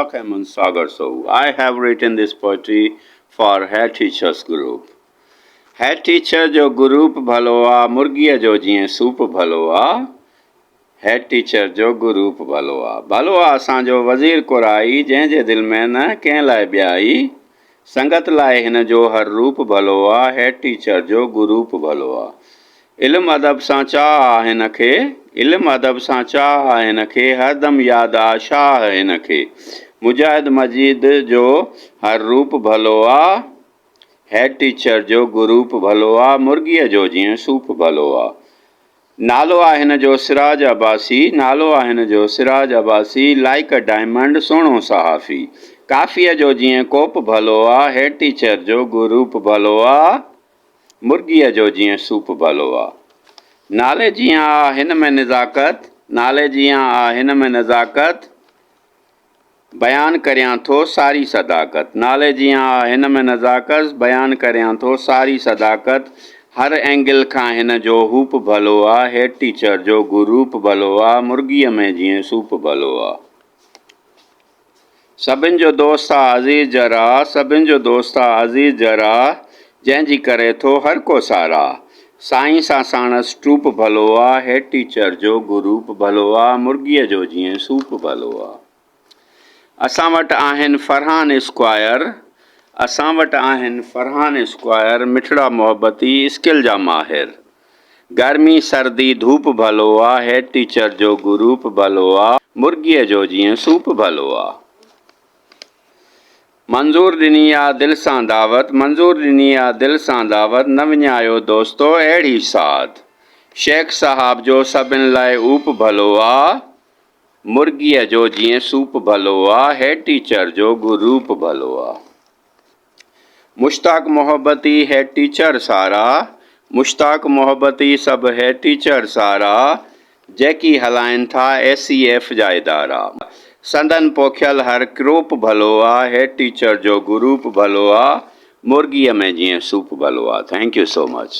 Hemant Sagar Sahu. I have written this poetry for Head Teachers Group. Head Teacher जो group भलो आ मुर्गीअ जो जीअं सूप भलो आ हेड टीचर जो ग्रुप भलो आ असांजो वज़ीर कुराई जंहिंजे दिलि में न कंहिं लाइ ॿियाई संगत लाइ हिन जो हर रूप भलो आ हेड टीचर जो ग्रुप भलो आ इल्मु अदब सां चाह आहे हिन खे इल्मु अदब सां चाह आहे हिन खे हरदम यादि आहे शाह हिन खे मुजाहिद मजीद जो हर रूप भलो आ हेड टीचर जो ग्रुप भलो आ मुर्गीअ जो जीअं सूप भलो आ नालो आहे हिन जो सिराज अब्बासी नालो आहे हिन जो Siraj Abbasi like a diamond सुहिणो सहाफ़ी काफ़ीअ जो जीअं कोप भलो आ हेड टीचर जो ग्रुप भलो आ मुर्गीअ जो जीअं सूप भलो आ नाले जीअं आ हिन में नज़ाकत नाले जीअं आ हिन में नज़ाकत बयानु करियां थो सारी सदाकत नाले जीअं आ हिन में नज़ाकत बयानु करियां थो सारी सदाकत हर एंगल खां हिन जो हूप भलो आ हेड टीचर जो ग्रुप भलो आ मुर्गीअ में जीअं सूप भलो आ सभिनि जो दोस्त आ अज़ीज़ जरा सभिनि जो दोस्त आ अज़ीज़ जरा जंहिंजी करे थो हर को सारा साईं सां साणसि ट्रूप भलो आ हेड टीचर जो ग्रुप भलो आ मुर्गीअ जो जीअं सूप भलो आ असां वटि आहिनि फरहान स्क्वायर मिठड़ा मोहब्बती स्किल जा माहिर गर्मी सर्दी धूप भलो आ हेड टीचर जो ग्रुप भलो आ मुर्गीअ जो जीअं सूप भलो आ मंज़ूर ॾिनी आ दिलि सां दावत मंज़ूर ॾिनी आ दिलि सां दावत न विञायो दोस्तो अहिड़ी साथ शेख साहब जो सभिनि लाइ ऊप भलो आ मुर्गीअ जो जीअं सूप भलो आ हेड टीचर जो ग्रुप भलो आ मुश्ताक मोहब्बती हेड टीचर सारा मुश्ताक मोहब्बती सभु हेड टीचर सारा जेकी हलाइनि था SCF जा इदारा संदन पोखियल हर ग्रुप भलो आ हेड टीचर जो ग्रुप भलो आ मुर्गीअ में जीअं सूप भलो आ थैंक यू सो मच